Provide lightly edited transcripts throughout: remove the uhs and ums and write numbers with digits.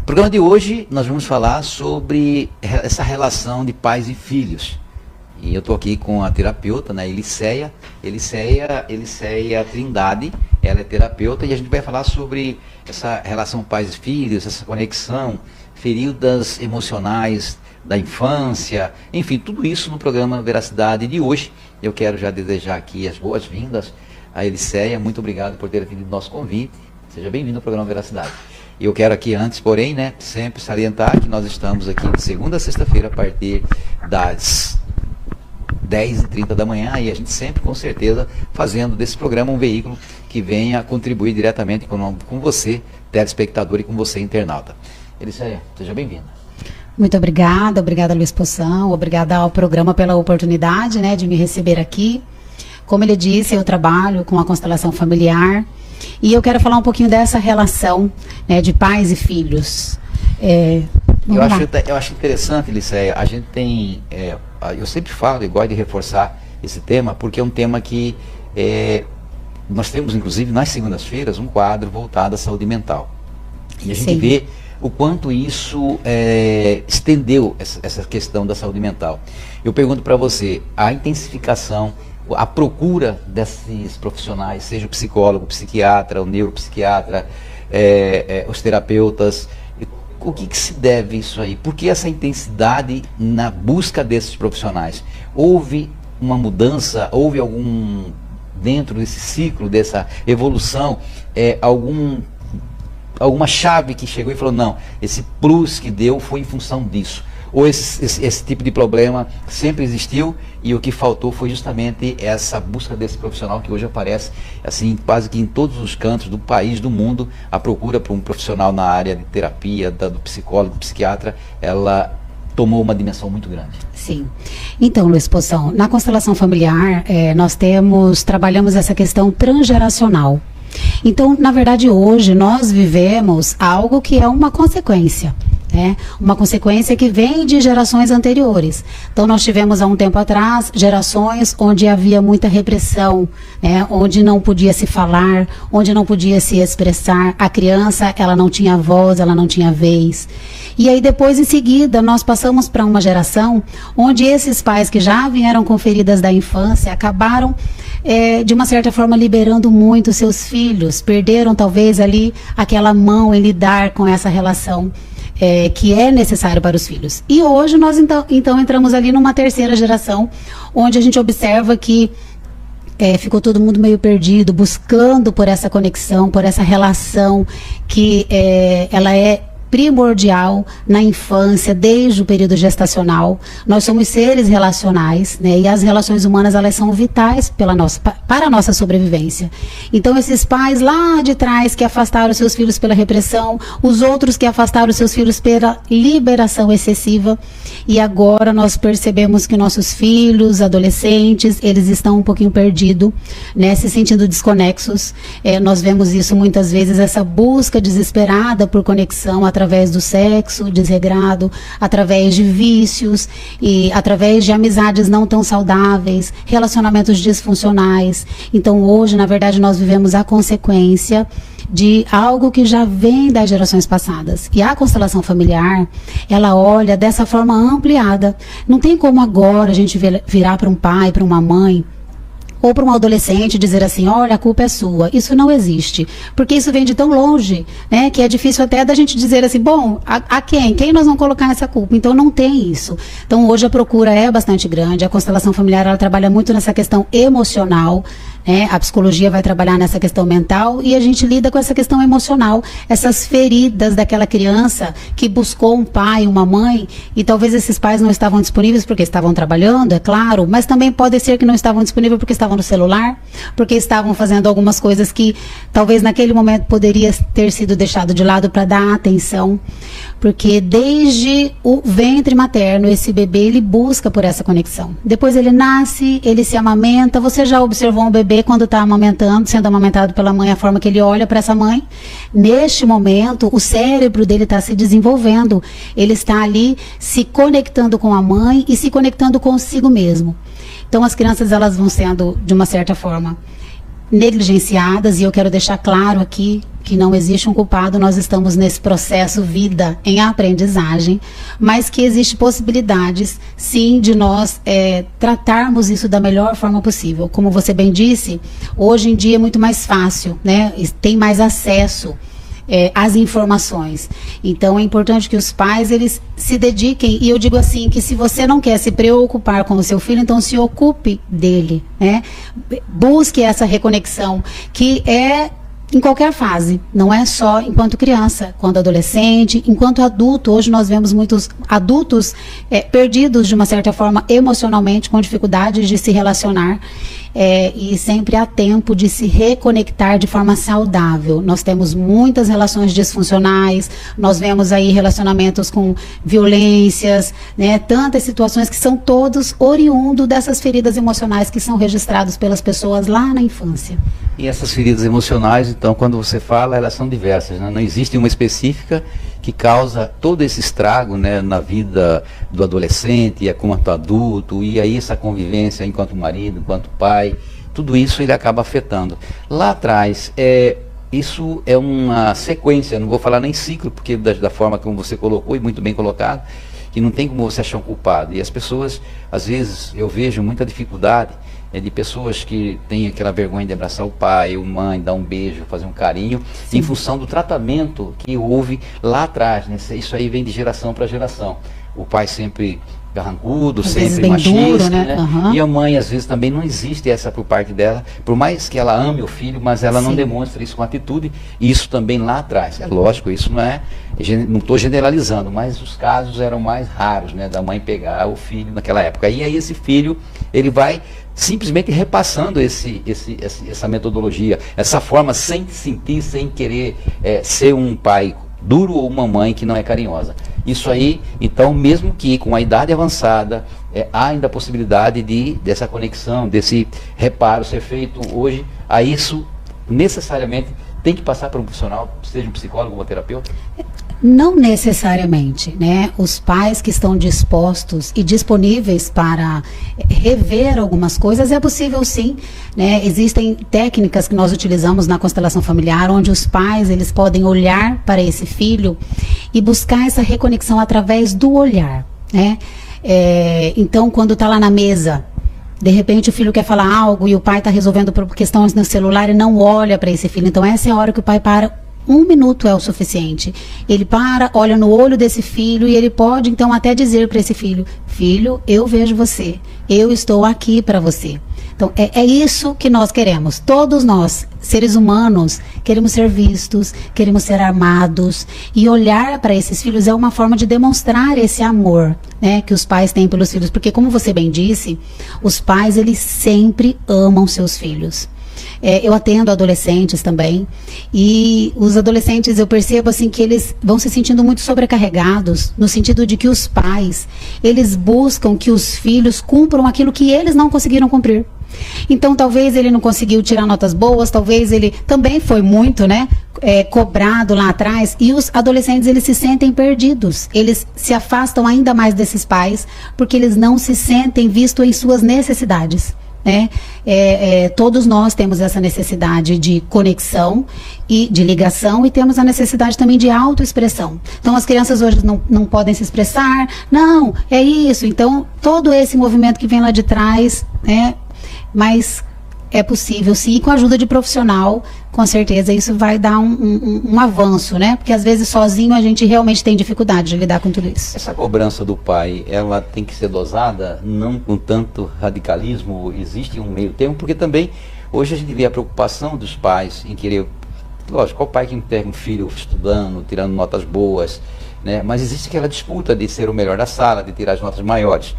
programa de hoje nós vamos falar sobre essa relação de pais e filhos. E eu estou aqui com a terapeuta, né, Eliceia Trindade. Ela é terapeuta e a gente vai falar sobre essa relação pais e filhos, essa conexão, feridas emocionais da infância, enfim, tudo isso no programa Veracidade de hoje. Eu quero já desejar aqui as boas-vindas a Eliceia. Muito obrigado por ter atendido o nosso convite. Seja bem-vindo ao programa Veracidade. E eu quero aqui antes, porém, né, sempre salientar que nós estamos aqui de segunda a sexta-feira a partir das 10h30 da manhã, e a gente sempre, com certeza, fazendo desse programa um veículo que venha contribuir diretamente com você, telespectador, e com você, internauta. Eliceia, seja bem-vinda. Muito obrigada Luiz Poção, obrigada ao programa pela oportunidade, né, de me receber aqui. Como ele disse, eu trabalho com a constelação familiar e eu quero falar um pouquinho dessa relação, né, de pais e filhos. Eu acho interessante, Eliceia, a gente tem, eu sempre falo e gosto de reforçar esse tema, porque é um tema que nós temos, inclusive, nas segundas-feiras, um quadro voltado à saúde mental. E a gente vê o quanto isso estendeu essa questão da saúde mental. Eu pergunto para você, a intensificação, a procura desses profissionais, seja o psicólogo, o psiquiatra, o neuropsiquiatra, os terapeutas, o que se deve isso aí? Por que essa intensidade na busca desses profissionais? Houve uma mudança, houve algum, dentro desse ciclo, dessa evolução, alguma chave que chegou e falou, não, esse plus que deu foi em função disso? Ou esse tipo de problema sempre existiu e o que faltou foi justamente essa busca desse profissional que hoje aparece, assim, quase que em todos os cantos do país, do mundo, a procura por um profissional na área de terapia, do psicólogo, do psiquiatra, ela tomou uma dimensão muito grande. Sim. Então, Luiz Poção, na constelação familiar, nós trabalhamos essa questão transgeracional. Então, na verdade, hoje nós vivemos algo que é uma consequência. Uma consequência que vem de gerações anteriores. Então nós tivemos há um tempo atrás gerações onde havia muita repressão, onde não podia se falar, onde não podia se expressar. A criança, ela não tinha voz, ela não tinha vez. E aí depois, em seguida, nós passamos para uma geração onde esses pais que já vieram com feridas da infância acabaram de uma certa forma liberando muito seus filhos, perderam talvez ali aquela mão em lidar com essa relação que é necessário para os filhos. E hoje nós então entramos ali numa terceira geração, onde a gente observa que ficou todo mundo meio perdido, buscando por essa conexão, por essa relação que ela é primordial na infância, desde o período gestacional. Nós somos seres relacionais, e as relações humanas, elas são vitais para a nossa sobrevivência. Então esses pais lá de trás que afastaram seus filhos pela repressão, os outros que afastaram seus filhos pela liberação excessiva, e agora nós percebemos que nossos filhos, adolescentes, eles estão um pouquinho perdidos, se sentindo desconexos. Nós vemos isso muitas vezes, essa busca desesperada por conexão através do sexo desregrado, através de vícios e através de amizades não tão saudáveis, relacionamentos disfuncionais. Então hoje, na verdade, nós vivemos a consequência de algo que já vem das gerações passadas. E a constelação familiar, ela olha dessa forma ampliada. Não tem como agora a gente virar para um pai, para uma mãe, ou para um adolescente dizer assim, olha, a culpa é sua. Isso não existe, porque isso vem de tão longe, que é difícil até da gente dizer assim, bom, a quem? Quem nós vamos colocar essa culpa? Então não tem isso. Então hoje a procura é bastante grande, a constelação familiar, ela trabalha muito nessa questão emocional, a psicologia vai trabalhar nessa questão mental e a gente lida com essa questão emocional, essas feridas daquela criança que buscou um pai, uma mãe, e talvez esses pais não estavam disponíveis porque estavam trabalhando, é claro, mas também pode ser que não estavam disponíveis porque estavam no celular, porque estavam fazendo algumas coisas que talvez naquele momento poderia ter sido deixado de lado para dar atenção, porque desde o ventre materno, esse bebê, ele busca por essa conexão. Depois ele nasce, ele se amamenta. Você já observou um bebê quando está amamentando, sendo amamentado pela mãe, a forma que ele olha para essa mãe? Neste momento, o cérebro dele está se desenvolvendo. Ele está ali se conectando com a mãe e se conectando consigo mesmo. Então as crianças, elas vão sendo, de uma certa forma, negligenciadas, e eu quero deixar claro aqui que não existe um culpado, nós estamos nesse processo vida em aprendizagem, mas que existe possibilidades, sim, de nós tratarmos isso da melhor forma possível. Como você bem disse, hoje em dia é muito mais fácil, né? Tem mais acesso às informações. Então é importante que os pais, eles se dediquem, e eu digo assim, que se você não quer se preocupar com o seu filho, então se ocupe dele, né? Busque essa reconexão, que é em qualquer fase, não é só enquanto criança, quando adolescente, enquanto adulto. Hoje nós vemos muitos adultos perdidos de uma certa forma emocionalmente, com dificuldades de se relacionar, e sempre há tempo de se reconectar de forma saudável. Nós temos muitas relações disfuncionais, nós vemos aí relacionamentos com violências, né, tantas situações que são todos oriundos dessas feridas emocionais que são registradas pelas pessoas lá na infância. E essas feridas emocionais, então, quando você fala, elas são diversas, né? Não existe uma específica que causa todo esse estrago, né, na vida do adolescente, enquanto adulto, e aí essa convivência enquanto marido, enquanto pai, tudo isso ele acaba afetando. Lá atrás, isso é uma sequência, não vou falar nem ciclo, porque da forma como você colocou, e muito bem colocado, que não tem como você achar um culpado. E as pessoas, às vezes, eu vejo muita dificuldade de pessoas que têm aquela vergonha de abraçar o pai, a mãe, dar um beijo, fazer um carinho, sim, em função do tratamento que houve lá atrás, né? Isso aí vem de geração para geração. O pai sempre carrancudo, sempre machista, duro, né? Uhum. E a mãe, às vezes, também não existe essa por parte dela, por mais que ela ame o filho, mas ela, sim, não demonstra isso com atitude, e isso também lá atrás. É lógico, isso não estou generalizando, mas os casos eram mais raros, né, da mãe pegar o filho naquela época. E aí esse filho, ele vai simplesmente repassando essa metodologia, essa forma, sem sentir, sem querer ser um pai duro ou uma mãe que não é carinhosa. Isso aí, então, mesmo que com a idade avançada, há ainda a possibilidade dessa conexão, desse reparo ser feito hoje. A isso, necessariamente, tem que passar por um profissional, seja um psicólogo ou um terapeuta? Não necessariamente, né? Os pais que estão dispostos e disponíveis para rever algumas coisas, é possível sim, né? Existem técnicas que nós utilizamos na constelação familiar, onde os pais, eles podem olhar para esse filho e buscar essa reconexão através do olhar, né? Então, quando está lá na mesa, de repente o filho quer falar algo e o pai está resolvendo questões no celular e não olha para esse filho. Então essa é a hora que o pai para. 1 minuto é o suficiente. Ele para, olha no olho desse filho e ele pode então até dizer para esse filho: filho, eu vejo você, eu estou aqui para você. Então é isso que nós queremos. Todos nós, seres humanos, queremos ser vistos, queremos ser amados, e olhar para esses filhos é uma forma de demonstrar esse amor, né, que os pais têm pelos filhos, porque, como você bem disse, os pais, eles sempre amam seus filhos. Eu atendo adolescentes também, e os adolescentes, eu percebo assim que eles vão se sentindo muito sobrecarregados, no sentido de que os pais, eles buscam que os filhos cumpram aquilo que eles não conseguiram cumprir. Então talvez ele não conseguiu tirar notas boas, talvez ele também foi muito, né, cobrado lá atrás, e os adolescentes, eles se sentem perdidos, eles se afastam ainda mais desses pais, porque eles não se sentem vistos em suas necessidades. Todos nós temos essa necessidade de conexão e de ligação, e temos a necessidade também de autoexpressão. Então as crianças hoje não podem se expressar, não, é isso. Então todo esse movimento que vem lá de trás, mas é possível sim, e com a ajuda de profissional, com certeza isso vai dar um avanço, né? Porque às vezes sozinho a gente realmente tem dificuldade de lidar com tudo isso. Essa cobrança do pai, ela tem que ser dosada, não com tanto radicalismo, existe um meio termo, porque também hoje a gente vê a preocupação dos pais em querer, lógico, qual pai que não pega um filho estudando, tirando notas boas, né? Mas existe aquela disputa de ser o melhor da sala, de tirar as notas maiores.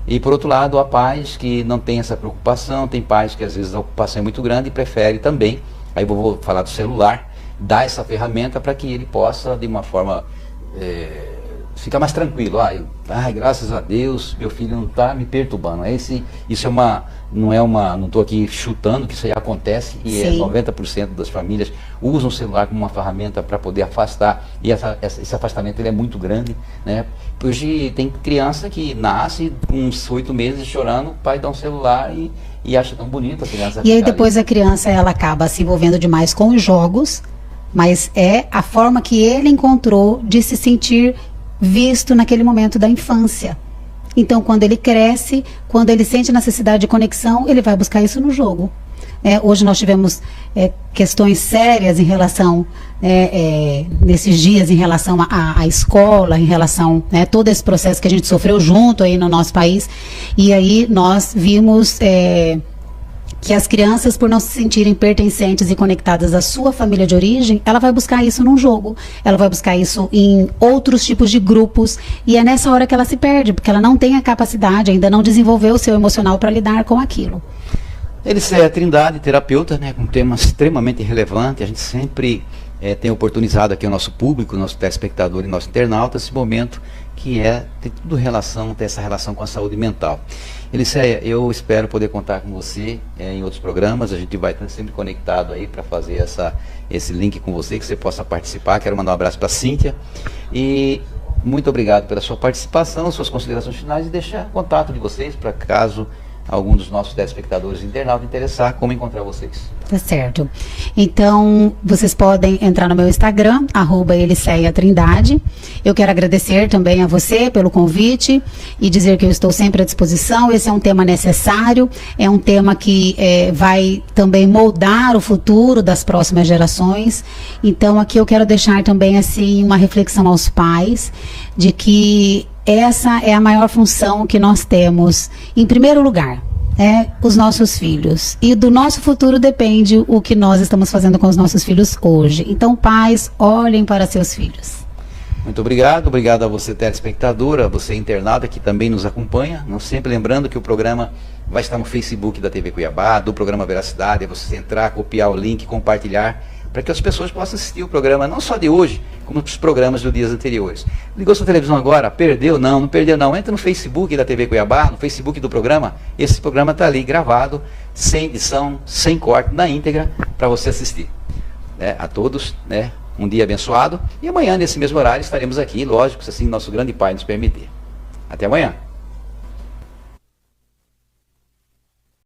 E por outro lado, há pais que não têm essa preocupação, tem pais que às vezes a ocupação é muito grande e prefere também, aí vou falar do celular, dar essa ferramenta para que ele possa, de uma forma fica mais tranquilo. Graças a Deus, meu filho não está me perturbando. Isso é não estou aqui chutando que isso aí acontece e Sim. 90% das famílias usam o celular como uma ferramenta para poder afastar, e esse afastamento ele é muito grande, né? Hoje tem criança que nasce com uns 8 meses chorando, o pai dá um celular e acha tão bonito a criança. E aí depois a criança ela acaba se envolvendo demais com os jogos, mas é a forma que ele encontrou de se sentir visto naquele momento da infância. Então, quando ele cresce, quando ele sente necessidade de conexão, ele vai buscar isso no jogo. Hoje nós tivemos questões sérias em relação, nesses dias, em relação à escola, em relação a todo esse processo que a gente sofreu junto aí no nosso país. E aí nós vimos que as crianças, por não se sentirem pertencentes e conectadas à sua família de origem, ela vai buscar isso num jogo, ela vai buscar isso em outros tipos de grupos, e é nessa hora que ela se perde, porque ela não tem a capacidade, ainda não desenvolveu o seu emocional para lidar com aquilo. Elisséia Trindade, terapeuta, né, com um tema extremamente relevante. A gente sempre tem oportunizado aqui o nosso público, o nosso telespectador e nosso internauta, esse momento que tem tudo tem essa relação com a saúde mental. Elisséia, eu espero poder contar com você em outros programas. A gente vai estar sempre conectado aí para fazer esse link com você, que você possa participar. Quero mandar um abraço para a Cíntia e muito obrigado pela sua participação, suas considerações finais, e deixar contato de vocês para caso algum dos nossos telespectadores internautas interessar, como encontrar vocês. Tá certo. Então, vocês podem entrar no meu Instagram, @ElisséiaTrindade. Eu quero agradecer também a você pelo convite e dizer que eu estou sempre à disposição. Esse é um tema necessário, é um tema que vai também moldar o futuro das próximas gerações. Então, aqui eu quero deixar também assim uma reflexão aos pais de que essa é a maior função que nós temos, em primeiro lugar, os nossos filhos. E do nosso futuro depende o que nós estamos fazendo com os nossos filhos hoje. Então, pais, olhem para seus filhos. Muito obrigado a você, telespectadora, a você, internauta, que também nos acompanha. Não sempre lembrando que o programa vai estar no Facebook da TV Cuiabá, do programa Veracidade. É você entrar, copiar o link, compartilhar, para que as pessoas possam assistir o programa, não só de hoje, como os programas dos dias anteriores. Ligou sua televisão agora? Perdeu? Não perdeu não. Entra no Facebook da TV Cuiabá, no Facebook do programa. Esse programa está ali gravado, sem edição, sem corte, na íntegra, para você assistir. A todos, um dia abençoado. E amanhã, nesse mesmo horário, estaremos aqui, lógico, se assim nosso grande Pai nos permitir. Até amanhã.